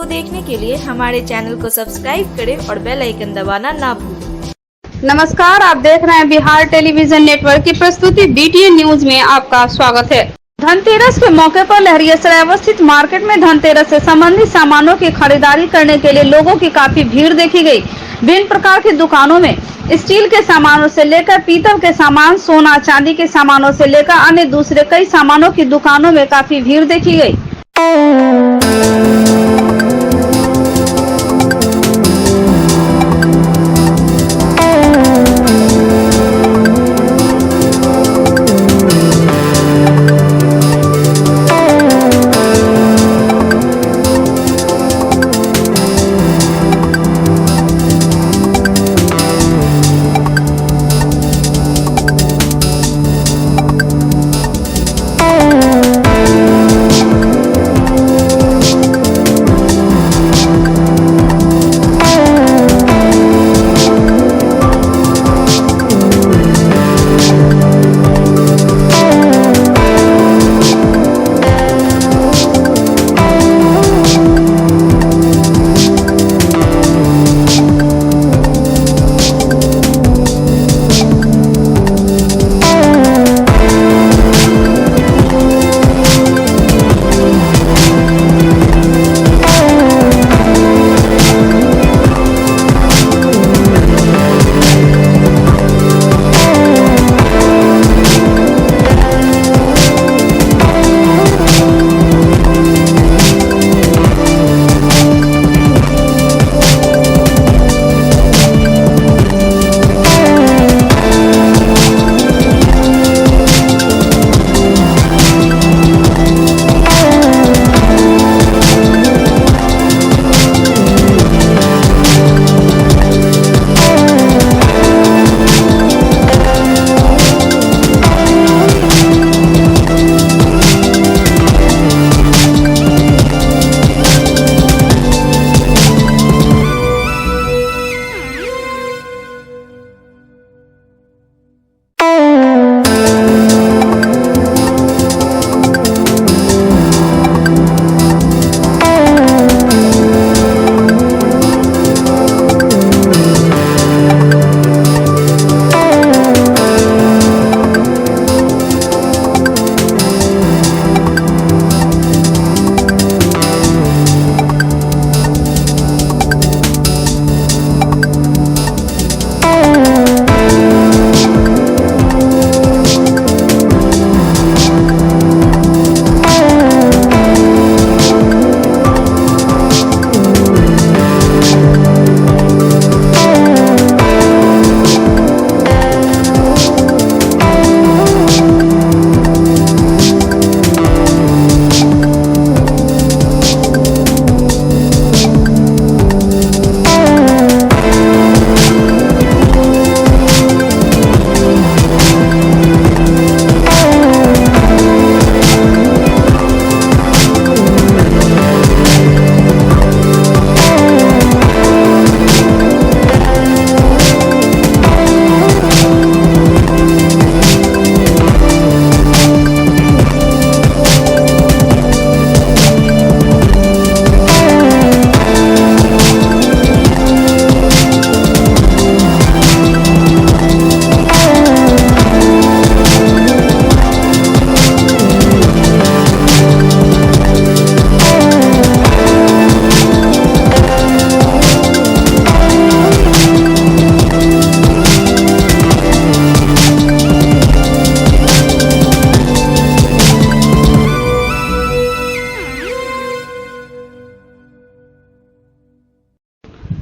देखने के लिए हमारे चैनल को सब्सक्राइब करें और बेल आइकन दबाना ना भूलें। नमस्कार, आप देख रहे हैं बिहार टेलीविजन नेटवर्क की प्रस्तुति बीटीएन न्यूज में आपका स्वागत है। धनतेरस के मौके पर लहरियासराय स्थित मार्केट में धनतेरस से संबंधित सामानों की खरीदारी करने के लिए लोगों की काफी भीड़ देखी गई। विभिन्न प्रकार की दुकानों में स्टील के सामानों से लेकर पीतल के सामान, सोना चांदी के सामानों से लेकर अन्य दूसरे कई सामानों की दुकानों में काफी भीड़ देखी गई।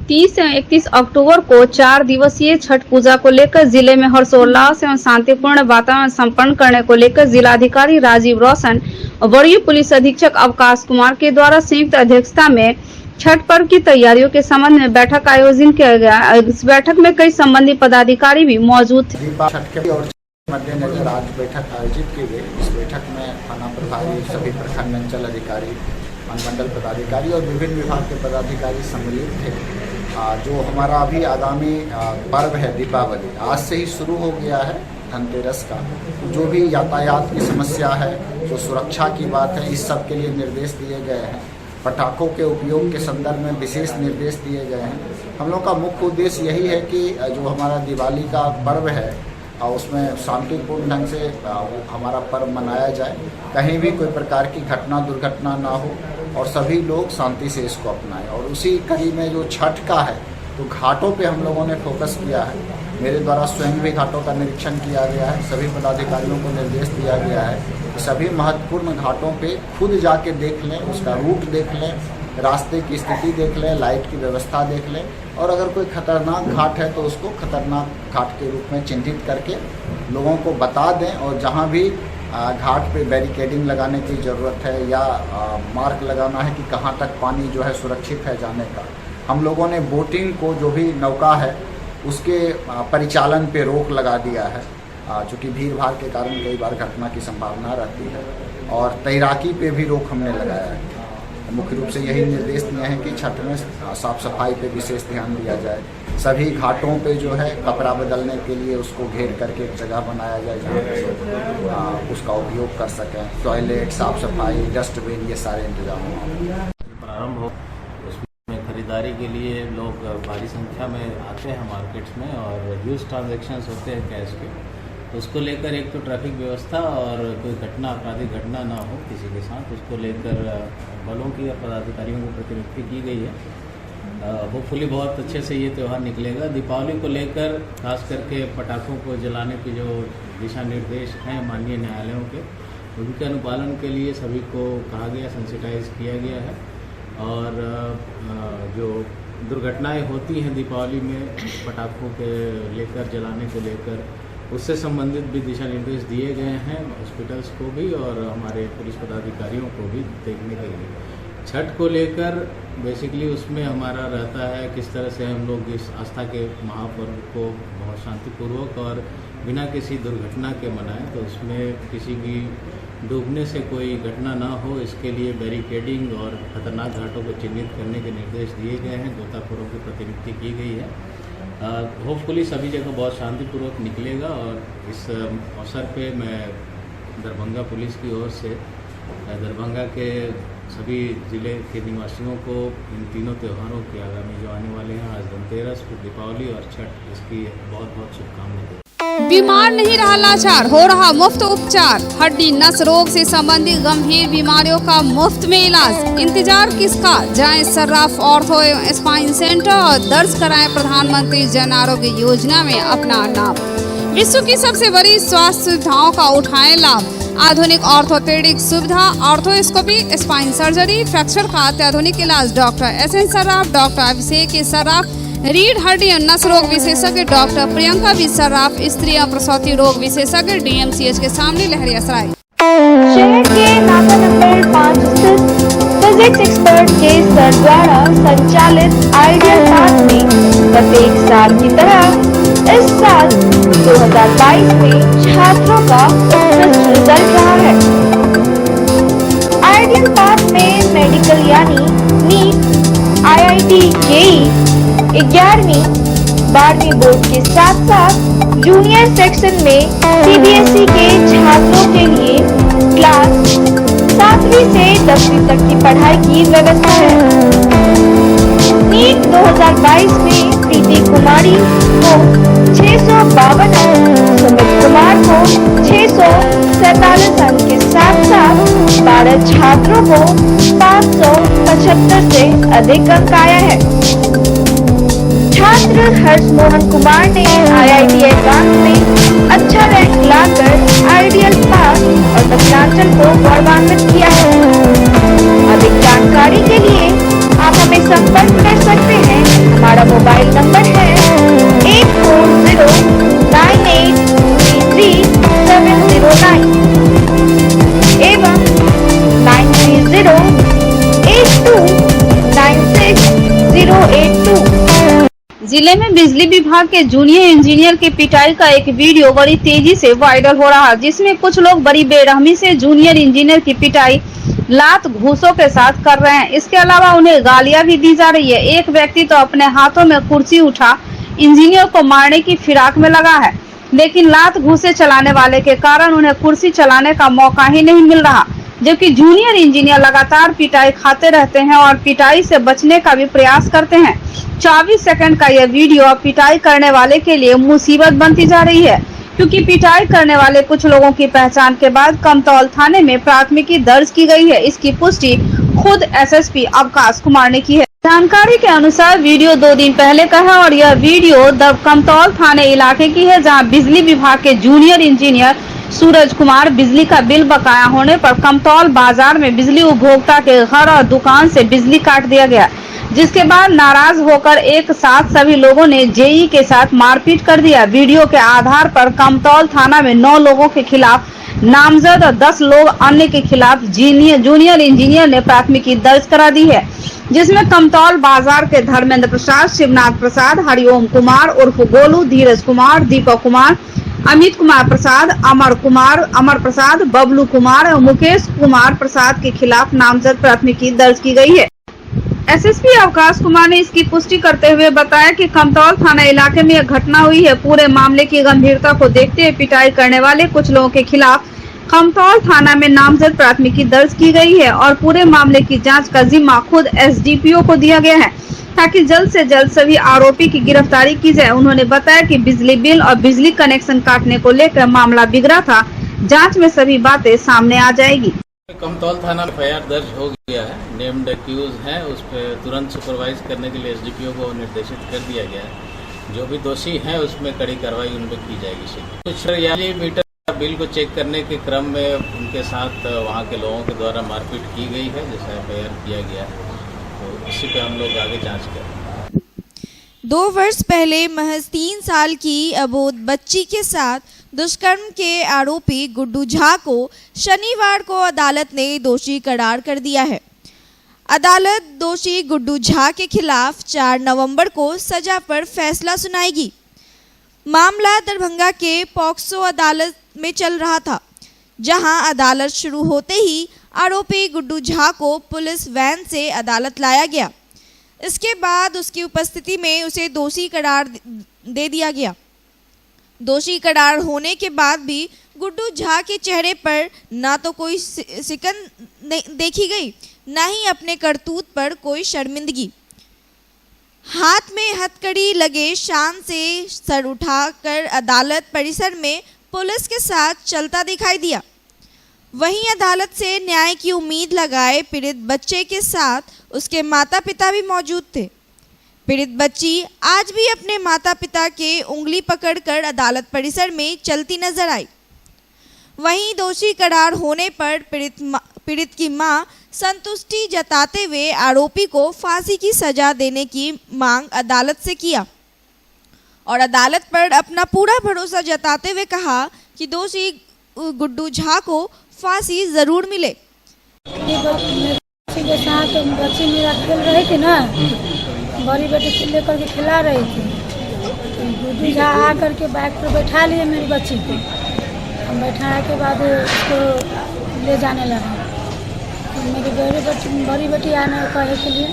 तीस एवं 31 अक्टूबर को 4 दिवसीय छठ पूजा को लेकर जिले में हर्षोल्लास एवं शांतिपूर्ण वातावरण संपन्न करने को लेकर जिलाधिकारी राजीव रोशन और वरीय पुलिस अधीक्षक अवकाश कुमार के द्वारा संयुक्त अध्यक्षता में छठ पर्व की तैयारियों के संबंध में बैठक आयोजित किया गया। इस बैठक में कई संबंधित पदाधिकारी भी मौजूद थे। मद्देनजर आज बैठक आयोजित की गई। इस बैठक में थाना प्रभारी, सभी प्रखंड अंचल अधिकारी, अनुमंडल पदाधिकारी और विभिन्न विभाग के पदाधिकारी सम्मिलित थे। जो हमारा अभी आगामी पर्व है दीपावली, आज से ही शुरू हो गया है धनतेरस का। जो भी यातायात की समस्या है, जो सुरक्षा की बात है, इस सब के लिए निर्देश दिए गए हैं। पटाखों के उपयोग के संदर्भ में विशेष निर्देश दिए गए हैं। हम लोग का मुख्य उद्देश्य यही है कि जो हमारा दिवाली का पर्व है उसमें शांतिपूर्ण ढंग से हमारा पर्व मनाया जाए, कहीं भी कोई प्रकार की घटना दुर्घटना ना हो और सभी लोग शांति से इसको अपनाएं। और उसी कड़ी में जो छठ का है तो घाटों पे हम लोगों ने फोकस किया है। मेरे द्वारा स्वयं भी घाटों का निरीक्षण किया गया है। सभी पदाधिकारियों को निर्देश दिया गया है कि सभी महत्वपूर्ण घाटों पे खुद जाके देख लें, उसका रूट देख लें, रास्ते की स्थिति देख लें, लाइट की व्यवस्था देख लें और अगर कोई खतरनाक घाट है तो उसको खतरनाक घाट के रूप में चिन्हित करके लोगों को बता दें। और जहाँ भी घाट पे बैरिकेडिंग लगाने की ज़रूरत है या मार्क लगाना है कि कहाँ तक पानी जो है सुरक्षित है जाने का, हम लोगों ने बोटिंग को जो भी नौका है उसके परिचालन पे रोक लगा दिया है, चूँकि भीड़ भाड़ के कारण कई बार घटना की संभावना रहती है। और तैराकी पे भी रोक हमने लगाया है। मुख्य रूप से यही निर्देश दिए हैं कि छठ में साफ सफाई पे विशेष ध्यान दिया जाए। सभी घाटों पे जो है कपड़ा बदलने के लिए उसको घेर करके एक जगह बनाया जाए जहाँ पे उसका उपयोग कर सकें। टॉयलेट, साफ सफाई, डस्टबिन, ये सारे इंतजाम प्रारंभ हो। उसमें खरीदारी के लिए लोग भारी संख्या में आते हैं मार्केट्स में और ह्यूज ट्रांजैक्शंस होते हैं कैश के, तो उसको लेकर एक तो ट्रैफिक व्यवस्था और कोई घटना, आपराधिक घटना ना हो किसी के साथ, उसको लेकर बलों की और पदाधिकारियों की प्रतिनियुक्ति की गई है। होपफुली बहुत अच्छे से ये त्यौहार निकलेगा। दीपावली को लेकर खास करके पटाखों को जलाने के जो दिशा निर्देश हैं माननीय न्यायालयों के, उनके अनुपालन के लिए सभी को कहा गया, सेंसिटाइज किया गया है। और जो दुर्घटनाएं होती हैं दीपावली में पटाखों के लेकर, जलाने को लेकर, उससे संबंधित भी दिशा निर्देश दिए गए हैं हॉस्पिटल्स को भी और हमारे पुलिस पदाधिकारियों को भी देखने के लिए। छठ को लेकर बेसिकली उसमें हमारा रहता है किस तरह से हम लोग इस आस्था के महापर्व को बहुत शांतिपूर्वक और बिना किसी दुर्घटना के मनाएं। तो उसमें किसी की डूबने से कोई घटना ना हो, इसके लिए बैरिकेडिंग और खतरनाक घाटों को चिन्हित करने के निर्देश दिए गए हैं। गोताखोरों की प्रतिनियुक्ति की गई है। होपफुली सभी जगह बहुत शांतिपूर्वक निकलेगा। और इस अवसर पे मैं दरभंगा पुलिस की ओर से दरभंगा के सभी ज़िले के निवासियों को इन तीनों त्योहारों के आगामी जो आने वाले हैं, आज धनतेरस, फिर दीपावली और छठ, इसकी बहुत बहुत शुभकामनाएं। बीमार नहीं रहा लाचार, हो रहा मुफ्त उपचार। हड्डी नस रोग से संबंधित गंभीर बीमारियों का मुफ्त में इलाज। इंतजार किसका, जाएं सर्राफ ऑर्थो एवं स्पाइन सेंटर और दर्ज कराएं प्रधानमंत्री जन आरोग्य योजना में अपना नाम। विश्व की सबसे बड़ी स्वास्थ्य सुविधाओं का उठाएं लाभ। आधुनिक ऑर्थोपेडिक सुविधा, ऑर्थोस्कोपी, स्पाइन सर्जरी, फ्रैक्चर का अत्याधुनिक इलाज। Doctor S N. Sarraf, doctor Abhishek Sarraf, रीढ़ हड्डी और नस रोग विशेषज्ञ डॉक्टर प्रियंका बी सर्राफ, स्त्री और प्रसूति रोग विशेषज्ञ डीएमसीएच के सामने लहरियासराय। शहर के नाका नंबर 5 स्थित फिजिक्स एक्सपर्ट के सर द्वारा संचालित आइडियल पाथ में प्रत्येक साल की तरह इस साल 2022 में छात्रों का उत्कृष्ट रिजल्ट रहा है। आइडियल पाथ में मेडिकल यानी नीट, IIT, JEE 11वीं 12वीं बोर्ड के साथ साथ जूनियर सेक्शन में CBSE के छात्रों के लिए क्लास 7वीं से 10वीं तक की पढ़ाई की व्यवस्था है। नीट 2022 में प्रीति कुमारी को 652 अंक, सुमित कुमार को 647 अंक के साथ साथ 12 छात्रों को 575 से अधिक अंक आया है। छात्र हर्ष मोहन कुमार ने IIT एडवांस में अच्छा रैंक लाकर आइडियल पास और दक्षिणांचल को गौरवान्वित किया है। अधिक जानकारी के लिए आप हमें संपर्क कर सकते हैं। हमारा मोबाइल नंबर है 8409833709 एवं 9308296082। जिले में बिजली विभाग के जूनियर इंजीनियर की पिटाई का एक वीडियो बड़ी तेजी से वायरल हो रहा है, जिसमें कुछ लोग बड़ी बेरहमी से जूनियर इंजीनियर की पिटाई लात घूसों के साथ कर रहे हैं। इसके अलावा उन्हें गालियां भी दी जा रही है। एक व्यक्ति तो अपने हाथों में कुर्सी उठा इंजीनियर को मारने की फिराक में लगा है, लेकिन लात घूसे चलाने वाले के कारण उन्हें कुर्सी चलाने का मौका ही नहीं मिल रहा। जबकि जूनियर इंजीनियर लगातार पिटाई खाते रहते हैं और पिटाई से बचने का भी प्रयास करते हैं। 24 सेकंड का यह वीडियो अब पिटाई करने वाले के लिए मुसीबत बनती जा रही है, क्योंकि पिटाई करने वाले कुछ लोगों की पहचान के बाद कमतौल थाने में प्राथमिकी दर्ज की गई है। इसकी पुष्टि खुद एसएसपी अवकाश कुमार ने की है। जानकारी के अनुसार वीडियो 2 दिन पहले का है और यह वीडियो कमतौल थाने इलाके की है, जहां बिजली विभाग के जूनियर इंजीनियर सूरज कुमार बिजली का बिल बकाया होने पर कमतौल बाजार में बिजली उपभोक्ता के घर और दुकान से बिजली काट दिया गया, जिसके बाद नाराज होकर एक साथ सभी लोगों ने जेई के साथ मारपीट कर दिया। वीडियो के आधार पर कमतौल थाना में 9 लोगों के खिलाफ नामजद और 10 लोग अन्य के खिलाफ जूनियर इंजीनियर ने प्राथमिकी दर्ज करा दी है, जिसमें कमतौल बाजार के धर्मेंद्र प्रसाद, शिवनाथ प्रसाद, हरिओम कुमार उर्फ गोलू, धीरज कुमार, दीपक कुमार, अमित कुमार प्रसाद, अमर प्रसाद, बबलू कुमार और मुकेश कुमार प्रसाद के खिलाफ नामजद प्राथमिकी दर्ज की गई है। एसएसपी अवकाश कुमार ने इसकी पुष्टि करते हुए बताया कि कमतौल थाना इलाके में यह घटना हुई है। पूरे मामले की गंभीरता को देखते हुए पिटाई करने वाले कुछ लोगों के खिलाफ कमतौल थाना में नामजद प्राथमिकी दर्ज की गई है और पूरे मामले की जांच का जिम्मा खुद एसडीपीओ को दिया गया है, ताकि जल्द से जल्द सभी आरोपी की गिरफ्तारी की जाए। उन्होंने बताया कि बिजली बिल और बिजली कनेक्शन काटने को लेकर मामला बिगड़ा था, जांच में सभी बातें सामने आ जाएगी। कमतौल थाना में एफआईआर दर्ज हो गया है, नेम्ड एक्यूज है, उस पर तुरंत सुपरवाइज करने के लिए एसडीपीओ को निर्देशित कर दिया गया है। जो भी दोषी हैं उसमें कड़ी कार्रवाई उन पर की जाएगी। कुछ रियाली मीटर बिल को चेक करने के क्रम में उनके साथ वहाँ के लोगों के द्वारा मारपीट की गई है, जैसा एफआईआर किया गया है, तो इसी पे हम लोग आगे जांच करें। 2 वर्ष पहले महज 3 साल की अबोध बच्ची के साथ दुष्कर्म के आरोपी गुड्डू झा को शनिवार को अदालत ने दोषी करार कर दिया है। अदालत दोषी गुड्डू झा के खिलाफ 4 नवंबर को सजा पर फैसला सुनाएगी। मामला दरभंगा के पॉक्सो अदालत में चल रहा था, जहां अदालत शुरू होते ही आरोपी गुड्डू झा को पुलिस वैन से अदालत लाया गया। इसके बाद उसकी उपस्थिति में उसे दोषी करार दे दिया गया। दोषी करार होने के बाद भी गुड्डू झा के चेहरे पर ना तो कोई सिकन देखी गई, ना ही अपने करतूत पर कोई शर्मिंदगी। हाथ में हथकड़ी लगे शान से सर उठाकर अदालत परिसर में पुलिस के साथ चलता दिखाई दिया। वहीं अदालत से न्याय की उम्मीद लगाए पीड़ित बच्चे के साथ उसके माता पिता भी मौजूद थे। पीड़ित बच्ची आज भी अपने माता पिता के उंगली पकड़कर अदालत परिसर में चलती नजर आई। वहीं दोषी करार होने पर पीड़ित की मां संतुष्टि जताते हुए आरोपी को फांसी की सजा देने की मांग अदालत से किया और अदालत पर अपना पूरा भरोसा जताते हुए कहा कि दोषी गुड्डू झा को फांसी जरूर मिले। बच्ची के साथ बच्ची मेरा खेल रही थी ना, बड़ी बेटी लेकर के खिला रही थी, तो गुड्डू झा आकर के बाइक पर बैठा लिए मेरी बच्ची को। हम बैठाने के बाद उसको ले जाने लगा। तो मेरी बड़ी बेटी आने कहे के लिए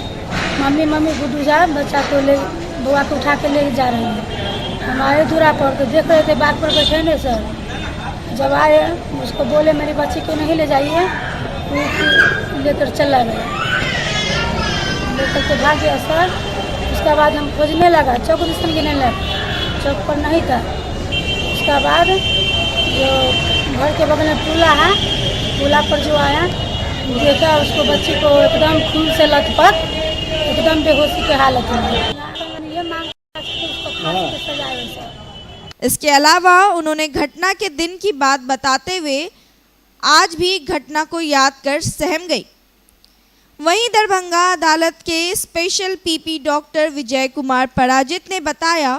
मम्मी गुड्डू झा बच्चा को ले बुआ को उठा के ले जा रही है। हम आए दूरा पर तो देख रहे थे बाइक पर बैठे नहीं सर। जब आए उसको बोले मेरी बच्ची को नहीं ले जाइए, तो लेकर चला गया, लेकर के भाग गया सर। उसके बाद हम खोजने लगा, चौक दिशन गिरने लगा, चौक पर नहीं था। उसके बाद जो घर के बगल में पुला है, पुला पर जो आया देखा उसको बच्ची को एकदम खून से लथपथ, एकदम बेहोशी के हालत में। ये मांग उसको फांसी की सजा है सर। इसके अलावा उन्होंने घटना के दिन की बात बताते हुए आज भी घटना को याद कर सहम गई। वहीं दरभंगा अदालत के special PP doctor Vijay Kumar पराजित ने बताया,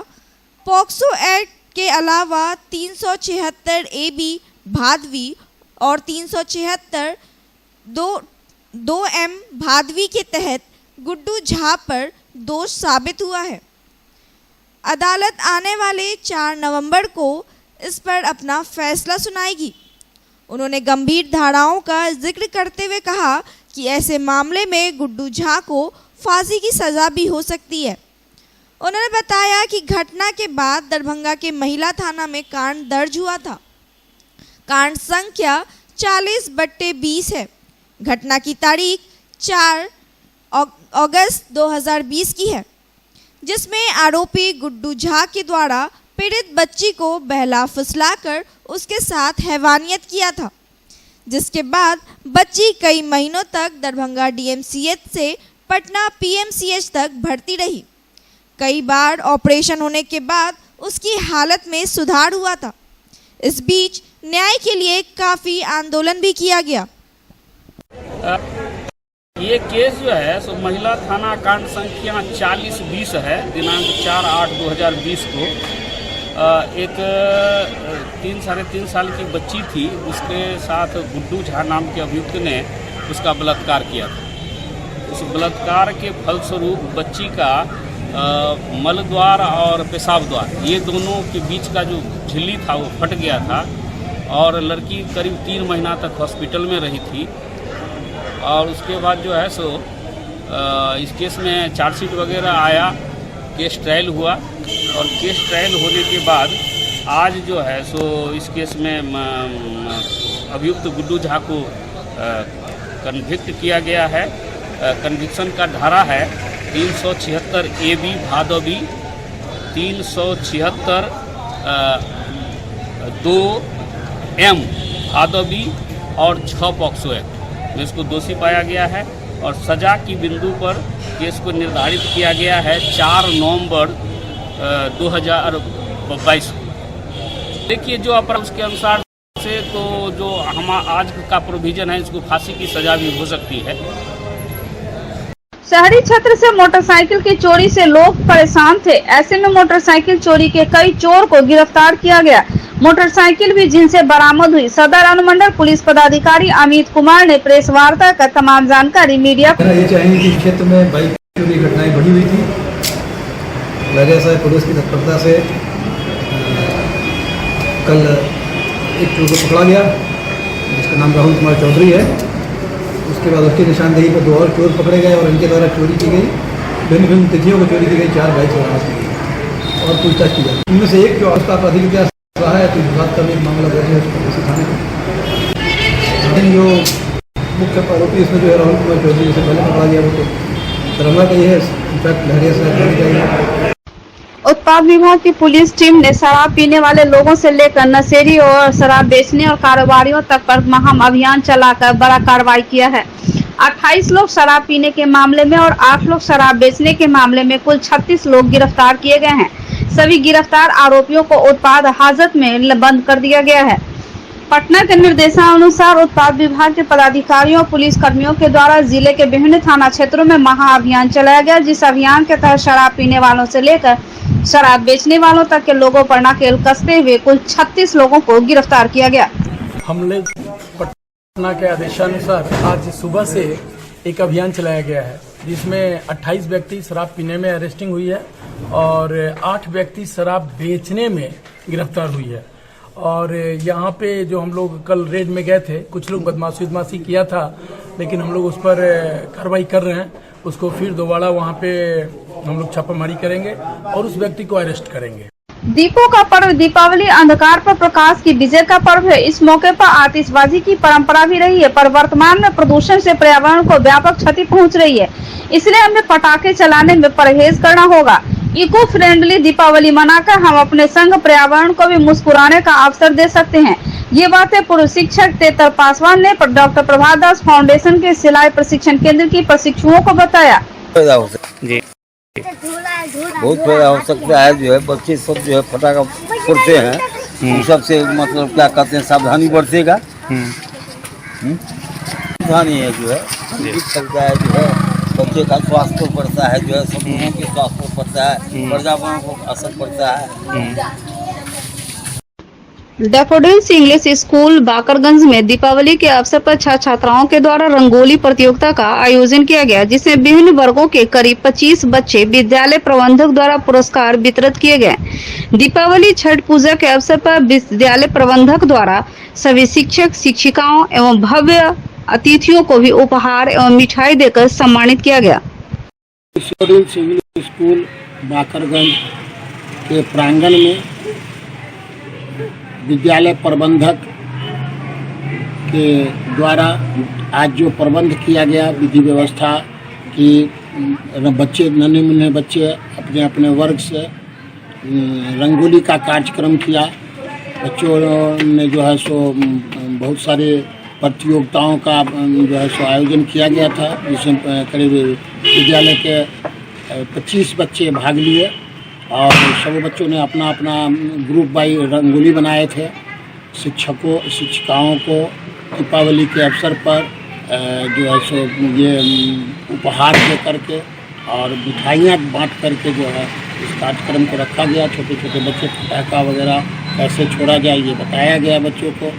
पॉक्सो एक्ट के अलावा 376 AB भादवी और 376 2M भादवी के तहत गुड्डू झा पर दोष साबित हुआ है। अदालत आने वाले 4 नवंबर को इस पर अपना फैसला सुनाएगी। उन्होंने गंभीर धाराओं का जिक्र करते हुए कहा कि ऐसे मामले में गुड्डू झा को फांसी की सज़ा भी हो सकती है। उन्होंने बताया कि घटना के बाद दरभंगा के महिला थाना में कांड दर्ज हुआ था। कांड संख्या 40/20 है। घटना की तारीख 4 अगस्त 2020 की है, जिसमें आरोपी गुड्डू झा के द्वारा पीड़ित बच्ची को बहला फुसलाकर उसके साथ हैवानियत किया था, जिसके बाद बच्ची कई महीनों तक दरभंगा डीएमसीएच से पटना पीएमसीएच तक भर्ती रही। कई बार ऑपरेशन होने के बाद उसकी हालत में सुधार हुआ था। इस बीच न्याय के लिए काफ़ी आंदोलन भी किया गया। ये केस जो है सो महिला थाना कांड संख्या 4020 है। दिनांक 4/8/2020 को एक 3-3.5 साल की बच्ची थी, उसके साथ गुड्डू झा नाम के अभियुक्त ने उसका बलात्कार किया था। उस बलात्कार के फलस्वरूप बच्ची का मल द्वार और पेशाब द्वार, ये दोनों के बीच का जो झिल्ली था वो फट गया था और लड़की करीब 3 महीना तक हॉस्पिटल में रही थी। और उसके बाद जो है सो इस केस में चार्जशीट वगैरह आया, केस ट्रायल हुआ और केस ट्रायल होने के बाद आज जो है सो इस केस में अभियुक्त गुड्डू झा को कन्विक्ट किया गया है। कन्विक्शन का धारा है 376 AB भादवी, 376 2M भादवी और 6 पॉक्सो एक्ट में इसको दोषी पाया गया है। और सजा की बिंदु पर केस को निर्धारित किया गया है 4 नवंबर 2022 को। देखिए जो अपराध उसके अनुसार से तो जो हम आज का प्रोविजन है, इसको फांसी की सजा भी हो सकती है। शहरी क्षेत्र से मोटरसाइकिल की चोरी से लोग परेशान थे। ऐसे में मोटरसाइकिल चोरी के कई चोर को गिरफ्तार किया गया। मोटरसाइकिल भी जिनसे बरामद हुई। सदर अनुमंडल पुलिस पदाधिकारी अमित कुमार ने प्रेस वार्ता कर तमाम जानकारी मीडिया को। ये चाहेंगे कि क्षेत्र में बाइक चोरी घटनाएं बढ़ी हुई थी। लगातार पुलिस की तत्परता से कल एक चोर को पकड़ा गया, जिसका नाम राहुल कुमार चौधरी है। उसके बाद उसकी निशानदेही पर 2 और चोर पकड़े गए और इनके द्वारा चोरी की गई भिन्न तिथियों को चोरी की गई 4 बाइक बरामद की गई और पूछताछ की गई। इनमें से एक जो उसका आपराधिक इतिहास रहा है तो विभाग का भी एक मामला दर्ज है उसी थाने में। लेकिन जो मुख्य आरोपी इसमें जो है राहुल कुमार चौधरी, जिसे पहले पकड़ा गया, वो तो दरभंगा का ही है, इनफैक्ट लहरिया से। उत्पाद विभाग की पुलिस टीम ने शराब पीने वाले लोगों से लेकर नशेड़ी और शराब बेचने और कारोबारियों तक पर महाम अभियान चलाकर बड़ा कार्रवाई किया है। 28 लोग शराब पीने के मामले में और 8 लोग शराब बेचने के मामले में कुल 36 लोग गिरफ्तार किए गए हैं। सभी गिरफ्तार आरोपियों को उत्पाद हाजत में बंद कर दिया गया है। पटना के निर्देशानुसार उत्पाद विभाग के पदाधिकारियों और पुलिस कर्मियों के द्वारा जिले के विभिन्न थाना क्षेत्रों में महाअभियान चलाया गया, जिस अभियान के तहत शराब पीने वालों से लेकर शराब बेचने वालों तक के लोगों पर नकेल कसते हुए कुल 36 लोगों को गिरफ्तार किया गया। हम लोग पटना के आदेशानुसार आज सुबह से एक अभियान चलाया गया है, जिसमें 28 व्यक्ति शराब पीने में अरेस्टिंग हुई है और 8 व्यक्ति शराब बेचने में गिरफ्तार हुई है। और यहाँ पे जो हम लोग कल रेड में गए थे, कुछ लोग बदमाशी किया था, लेकिन हम लोग उस पर कार्रवाई कर रहे हैं। उसको फिर दोबारा वहाँ पे हम लोग छापामारी करेंगे और उस व्यक्ति को अरेस्ट करेंगे। दीपों का पर्व दीपावली अंधकार पर प्रकाश की विजय का पर्व है। इस मौके पर आतिशबाजी की परंपरा भी रही है, पर वर्तमान में प्रदूषण से पर्यावरण को व्यापक क्षति पहुंच रही है। इसलिए हमें पटाखे चलाने में परहेज करना होगा। इको फ्रेंडली दीपावली मनाकर हम अपने संग पर्यावरण को भी मुस्कुराने का अवसर दे सकते हैं। ये बातें पूर्व शिक्षक तेतर पासवान ने डॉक्टर प्रभात दास फाउंडेशन के सिलाई प्रशिक्षण केंद्र की प्रशिक्षुओं को बताया। जी बहुत फायदा हो सकता है। जो है बच्चे सब जो है पटाखा फोड़ते हैं, उन सबसे मतलब क्या कहते हैं, सावधानी बरतेगा। सावधानी है जो है सकता है, जो है बच्चे का स्वास्थ्य पर पड़ता है, जो है सब लोगों के स्वास्थ्य पर पड़ता है, पर्यावरण को असर पड़ता है। डैफोडिल्स इंग्लिश स्कूल बाकरगंज में दीपावली के अवसर पर छात्राओं के द्वारा रंगोली प्रतियोगिता का आयोजन किया गया, जिसमें विभिन्न वर्गों के करीब 25 बच्चे विद्यालय प्रबंधक द्वारा पुरस्कार वितरित किए गए। दीपावली छठ पूजा के अवसर पर विद्यालय प्रबंधक द्वारा सभी शिक्षक शिक्षिकाओं एवं भव्य अतिथियों को भी उपहार एवं मिठाई देकर सम्मानित किया गया। डैफोडिल्स इंग्लिश स्कूल बाकरगंज के प्रांगण में विद्यालय प्रबंधक के द्वारा आज जो प्रबंध किया गया विधि व्यवस्था कि बच्चे नन्हे मुन्ने बच्चे अपने अपने वर्ग से रंगोली का कार्यक्रम किया। बच्चों ने जो है सो बहुत सारे प्रतियोगिताओं का जो है सो आयोजन किया गया था, जिसमें करीब विद्यालय के 25 बच्चे भाग लिए और सभी बच्चों ने अपना अपना ग्रुप बाई रंगोली बनाए थे। शिक्षिकाओं को दीपावली के अवसर पर जो है सो ये उपहार दे करके और मिठाइयाँ बांट करके जो है इस कार्यक्रम को रखा गया। छोटे छोटे बच्चे पटाखा वगैरह कैसे छोड़ा जाए ये बताया गया बच्चों को।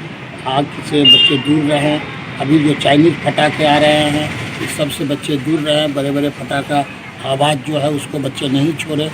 आग से बच्चे दूर रहें। अभी जो चाइनीज़ पटाखे आ रहे हैं इस सब से बच्चे दूर रहें। बड़े बड़े पटाखा आवाज़ जो है उसको बच्चे नहीं छोड़े।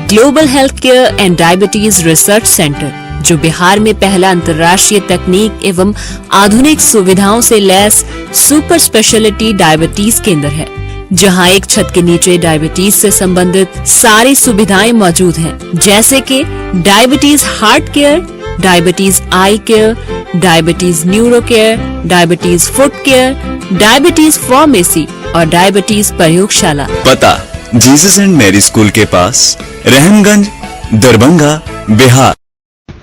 Global health care and diabetes research centre, जो बिहार में पहला अंतर्राष्ट्रीय तकनीक एवं आधुनिक सुविधाओं से लैस सुपर स्पेशलिटी डायबिटीज केंद्र है, जहां एक छत के नीचे डायबिटीज से संबंधित सारी सुविधाएं मौजूद हैं, जैसे कि diabetes heart care, diabetes eye care, diabetes neuro care, diabetes foot care, diabetes pharmacy और डायबिटीज प्रयोगशाला। पता जीसस एंड मैरी स्कूल के पास, रहमगंज, दरभंगा, बिहार।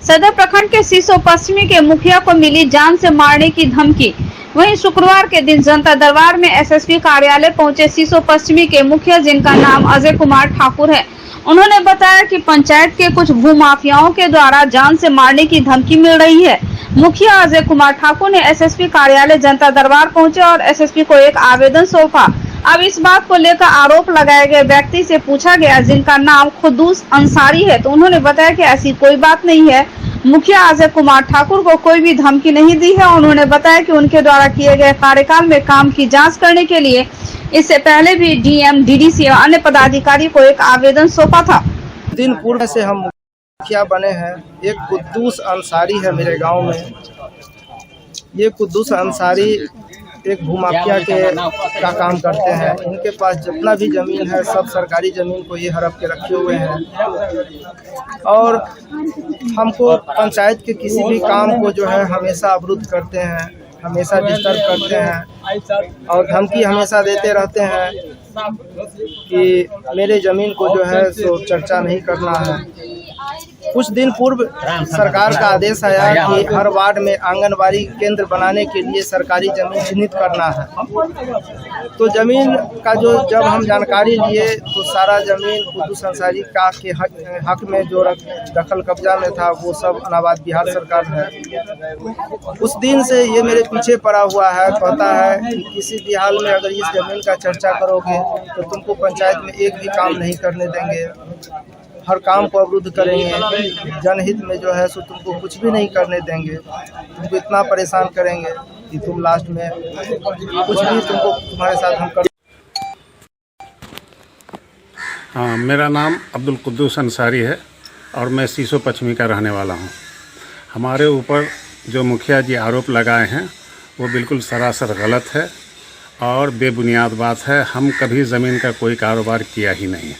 सदर प्रखंड के सीसो पश्चिमी के मुखिया को मिली जान से मारने की धमकी। वहीं शुक्रवार के दिन जनता दरबार में एसएसपी कार्यालय पहुंचे सीसो पश्चिमी के मुखिया, जिनका नाम अजय कुमार ठाकुर है। उन्होंने बताया कि पंचायत के कुछ भूमाफियाओं के द्वारा जान से मारने की धमकी मिल रही है। मुखिया अजय कुमार ठाकुर ने एसएसपी कार्यालय जनता दरबार पहुंचे और एसएसपी को एक आवेदन सौंपा। अब इस बात को लेकर आरोप लगाए गए व्यक्ति से पूछा गया, जिनका नाम खुद्दूस अंसारी है, तो उन्होंने बताया कि ऐसी कोई बात नहीं है। मुखिया अजय कुमार ठाकुर को कोई भी धमकी नहीं दी है। उन्होंने बताया कि उनके द्वारा किए गए कार्यकाल में काम की जांच करने के लिए इससे पहले भी डीएम, डीडीसी और अन्य पदाधिकारी को एक आवेदन सौंपा था। दिन पूर्व से हम मुखिया बने हैं। एक कुद्दूस अंसारी है मेरे गांव में। ये कुद्दूस अंसारी एक भूमाफिया का काम करते हैं। इनके पास जितना भी जमीन है सब सरकारी जमीन को ये हड़प के रखे हुए हैं और हमको पंचायत के किसी भी काम को जो है हमेशा अवरुद्ध करते हैं, हमेशा डिस्टर्ब करते हैं और धमकी हमेशा देते रहते हैं कि मेरे ज़मीन को जो है सो चर्चा नहीं करना है। कुछ दिन पूर्व सरकार का आदेश आया कि हर वार्ड में आंगनबाड़ी केंद्र बनाने के लिए सरकारी जमीन चिन्हित करना है। तो जमीन का जो जब हम जानकारी लिए तो सारा जमीन कुद्दूस अंसारी का के हक में जो दखल कब्जा में था वो सब अनाबाद बिहार सरकार है। उस दिन से ये मेरे पीछे पड़ा हुआ है। कहता है कि किसी भी हाल में अगर इस जमीन का चर्चा करोगे तो तुमको पंचायत में एक भी काम नहीं करने देंगे, हर काम को अवरुद्ध करेंगे, जनहित में जो है सो तुमको कुछ भी नहीं करने देंगे, तुमको इतना परेशान करेंगे कि तुम लास्ट में कुछ भी तुमको तुम्हारे साथ हम कर। हाँ, मेरा नाम अब्दुल कुद्दूस अंसारी है और मैं सीसो पश्चिमी का रहने वाला हूँ। हमारे ऊपर जो मुखिया जी आरोप लगाए हैं वो बिल्कुल सरासर गलत है और बेबुनियाद बात है। हम कभी ज़मीन का कोई कारोबार किया ही नहीं।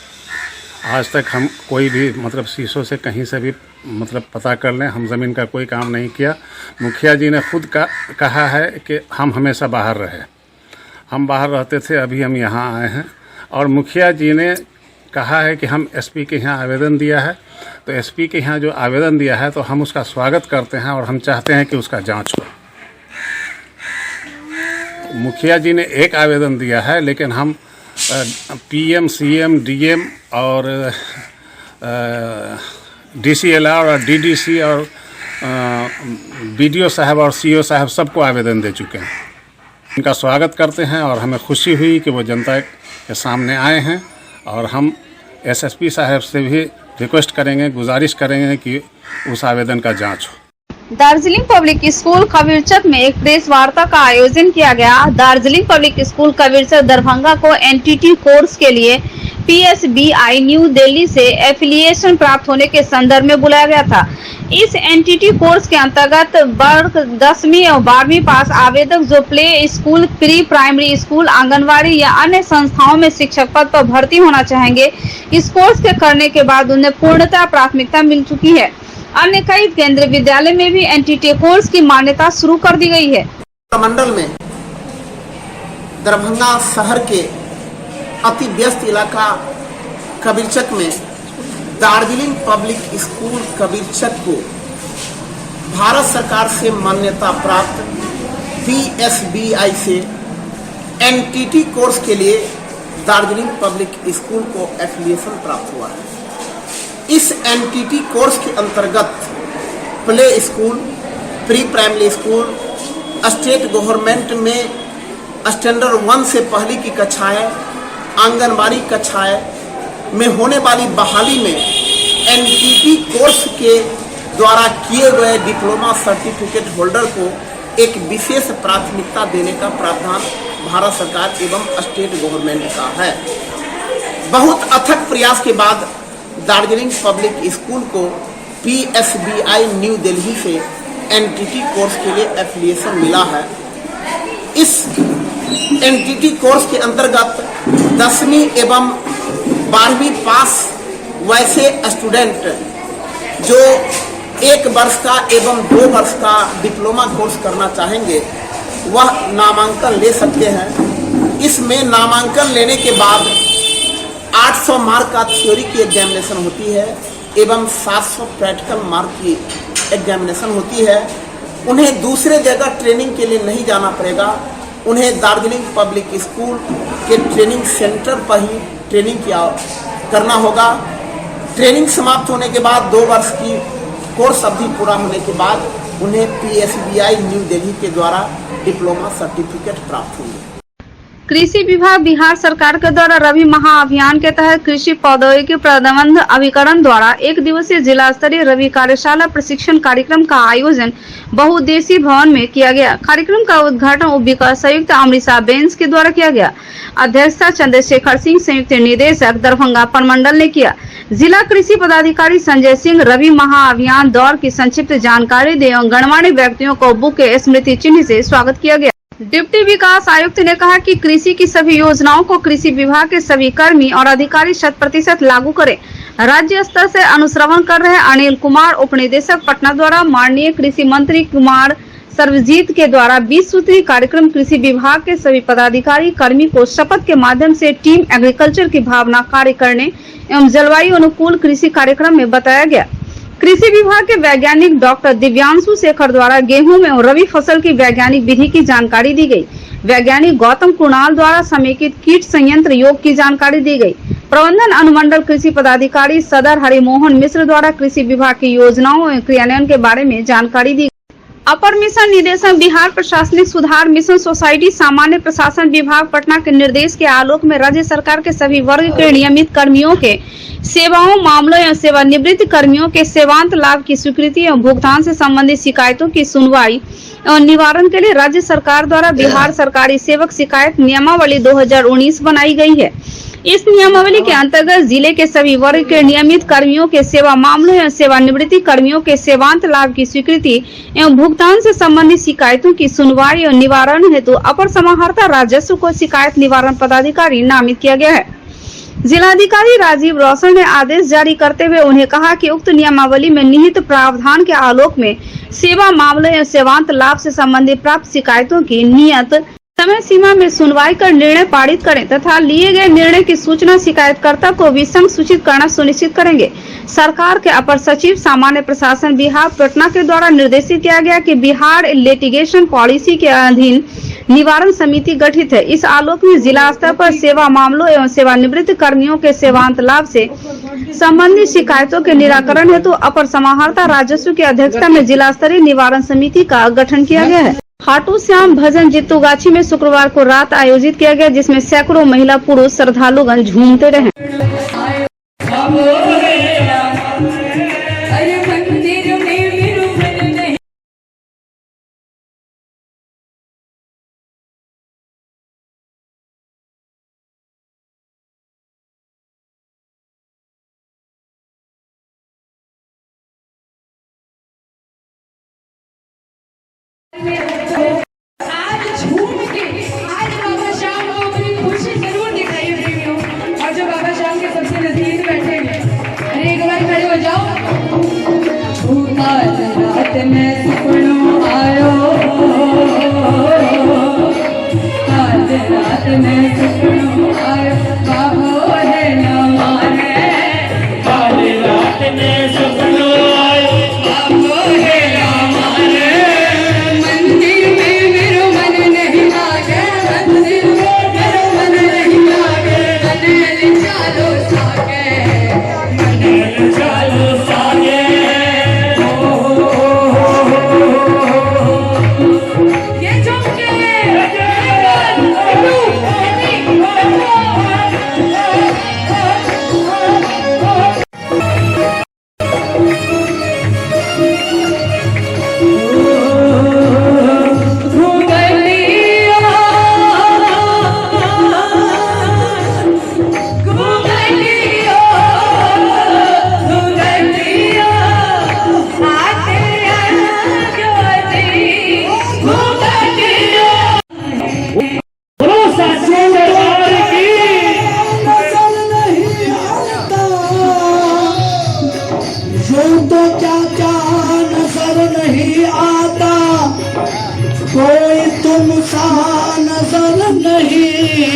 आज तक हम कोई भी मतलब सीसो से कहीं से भी मतलब पता कर लें, हम ज़मीन का कोई काम नहीं किया। मुखिया जी ने खुद कहा है कि हम हमेशा बाहर रहे, हम बाहर रहते थे, अभी हम यहाँ आए हैं। और मुखिया जी ने कहा है कि हम एसपी के यहाँ आवेदन दिया है, तो एसपी के यहाँ जो आवेदन दिया है तो हम उसका स्वागत करते हैं और हम चाहते हैं कि उसका जांच हो। मुखिया जी ने एक आवेदन दिया है, लेकिन हम पीएम, सीएम, डीएम और डीसीएलआर और डीडीसी और बीडीओ साहब और सीओ साहब सबको आवेदन दे चुके हैं। इनका स्वागत करते हैं और हमें खुशी हुई कि वो जनता के सामने आए हैं और हम एसएसपी साहब से भी रिक्वेस्ट करेंगे, गुजारिश करेंगे कि उस आवेदन का जांच हो। दार्जिलिंग पब्लिक स्कूल कबीरचक में एक प्रेस वार्ता का आयोजन किया गया। दार्जिलिंग पब्लिक स्कूल कबीरचक दरभंगा को एनटीटी कोर्स के लिए पीएसबीआई न्यू दिल्ली से एफिलिएशन प्राप्त होने के संदर्भ में बुलाया गया था। इस एनटीटी कोर्स के अंतर्गत वर्ग 10वीं और 12वीं पास आवेदक जो play school, pre primary school, anganwadi या अन्य संस्थाओं में शिक्षक पद पर भर्ती होना चाहेंगे, इस कोर्स के करने के बाद उन्हें पूर्णतः प्राथमिकता मिल चुकी है। अन्य कई केंद्रीय विद्यालय में भी एनटीटी कोर्स की मान्यता शुरू कर दी गई है। मंडल में दरभंगा शहर के अति व्यस्त इलाका कबीरचक में दार्जिलिंग पब्लिक स्कूल कबीरचक को भारत सरकार से मान्यता प्राप्त PSBI से एनटीटी कोर्स के लिए दार्जिलिंग पब्लिक स्कूल को एफिलिएशन प्राप्त हुआ है। इस एनटीटी कोर्स के अंतर्गत play school, pre primary school, state government में स्टैंडर्ड 1 से पहली की कक्षाएं, आंगनबाड़ी कक्षाएं में होने वाली बहाली में एनटीटी कोर्स के द्वारा किए गए डिप्लोमा सर्टिफिकेट होल्डर को एक विशेष प्राथमिकता देने का प्रावधान भारत सरकार एवं स्टेट गवर्नमेंट का है। बहुत अथक प्रयास के बाद दार्जिलिंग पब्लिक स्कूल को PSBI न्यू दिल्ली से एनटीटी कोर्स के लिए एफिलिएशन मिला है। इस एनटीटी कोर्स के अंतर्गत 10वीं एवं 12वीं पास वैसे स्टूडेंट जो 1 वर्ष का एवं 2 वर्ष का डिप्लोमा कोर्स करना चाहेंगे वह नामांकन ले सकते हैं। इसमें नामांकन लेने के बाद 800 मार्क का थ्योरी की एग्जामिनेशन होती है एवं 700 प्रैक्टिकल मार्क की एग्जामिनेशन होती है। उन्हें दूसरे जगह ट्रेनिंग के लिए नहीं जाना पड़ेगा। उन्हें दार्जिलिंग पब्लिक स्कूल के ट्रेनिंग सेंटर पर ही ट्रेनिंग करना होगा। ट्रेनिंग समाप्त होने के बाद 2 वर्ष की कोर्स अवधि पूरा होने के बाद उन्हें PSBI न्यू दिल्ली के द्वारा डिप्लोमा सर्टिफिकेट प्राप्त होंगे। कृषि विभाग बिहार सरकार के द्वारा रबी महाअभियान के तहत कृषि प्रौद्योगिकी प्रबंध अभिकरण द्वारा 1 दिवसीय जिला स्तरीय रबी कार्यशाला प्रशिक्षण कार्यक्रम का आयोजन बहुउद्देशीय भवन में किया गया। कार्यक्रम का उद्घाटन उप विकास आयुक्त अमृता बेंस के द्वारा किया गया। अध्यक्षता चंद्रशेखर सिंह, संयुक्त निदेशक दरभंगा प्रमंडल ने किया। जिला कृषि पदाधिकारी संजय सिंह रबी महाअभियान दौर की संक्षिप्त जानकारी दे एवं गणमान्य व्यक्तियों को बुक स्मृति चिन्ह से स्वागत किया गया। डिप्टी विकास आयुक्त ने कहा कि कृषि की सभी योजनाओं को कृषि विभाग के सभी कर्मी और अधिकारी 100% लागू करें। राज्य स्तर से अनुश्रवण कर रहे अनिल कुमार, उप निदेशक पटना द्वारा माननीय कृषि मंत्री कुमार सर्वजीत के द्वारा 20 सूत्री कार्यक्रम कृषि विभाग के सभी पदाधिकारी कर्मी को शपथ के माध्यम से टीम एग्रीकल्चर की भावना कार्य करने एवं जलवायु अनुकूल कृषि कार्यक्रम में बताया गया। कृषि विभाग के वैज्ञानिक डॉक्टर दिव्यांशु शेखर द्वारा गेहूं में रबी फसल की वैज्ञानिक विधि की जानकारी दी गई। वैज्ञानिक गौतम कुणाल द्वारा समेकित कीट संयंत्र योग की जानकारी दी गई। प्रबंधन अनुमंडल कृषि पदाधिकारी सदर हरिमोहन मिश्र द्वारा कृषि विभाग की योजनाओं एवं क्रियान्वयन के बारे में जानकारी दी। अपर मिशन निदेशक बिहार प्रशासनिक सुधार मिशन सोसाइटी सामान्य प्रशासन विभाग पटना के निर्देश के आलोक में राज्य सरकार के सभी वर्ग के नियमित कर्मियों के सेवाओं मामलों एवं सेवानिवृत्त कर्मियों के सेवांत लाभ की स्वीकृति एवं भुगतान से संबंधित शिकायतों की सुनवाई एवं निवारण के लिए राज्य सरकार द्वारा बिहार सरकारी सेवक शिकायत नियमावली 2019 बनाई गई है। इस नियमावली के अंतर्गत जिले के सभी वर्ग के नियमित कर्मियों के सेवा मामलों एवं सेवानिवृत्ति कर्मियों के सेवांत लाभ की स्वीकृति एवं भुगतान से संबंधित शिकायतों की सुनवाई एवं निवारण हेतु अपर समाहर्ता राजस्व को शिकायत निवारण पदाधिकारी नामित किया गया है। जिलाधिकारी राजीव रौशन ने आदेश जारी करते हुए उन्हें कहा कि उक्त नियमावली में निहित प्रावधान के आलोक में सेवा मामलों एवं सेवांत लाभ से संबंधित प्राप्त शिकायतों की नियत समय सीमा में सुनवाई कर निर्णय पारित करें तथा लिए गए निर्णय की सूचना शिकायतकर्ता को विसंग सूचित करना सुनिश्चित करेंगे। सरकार के अपर सचिव सामान्य प्रशासन बिहार पटना के द्वारा निर्देशित किया गया कि बिहार लिटिगेशन पॉलिसी के अधीन निवारण समिति गठित है। इस आलोक में जिला स्तर पर सेवा मामलों एवं सेवानिवृत्त कर्मियों के सेवांत लाभ से संबंधित शिकायतों के निराकरण हेतु अपर समाहर्ता राजस्व की अध्यक्षता में जिला स्तरीय निवारण समिति का गठन किया गया है। खाटू श्याम भजन जित्तूगाछी में शुक्रवार को रात आयोजित किया गया, जिसमें सैकड़ों महिला पुरुष श्रद्धालुगण झूमते रहे। आज झूम के आज बाबा श्याम को अपनी खुशी जरूर दिखाइए प्रेमियों, और जो बाबा श्याम के सबसे नजदीक बैठे हैं, अरे एक बार खड़े हो जाओ।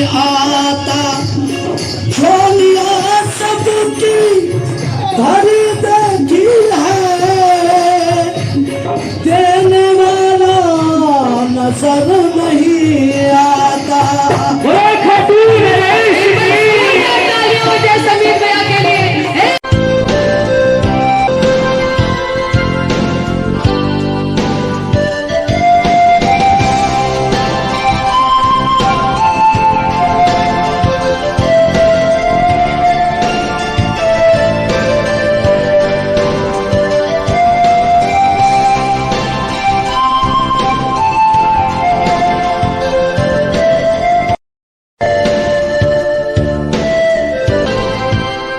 आता झोलिया सबकी भरी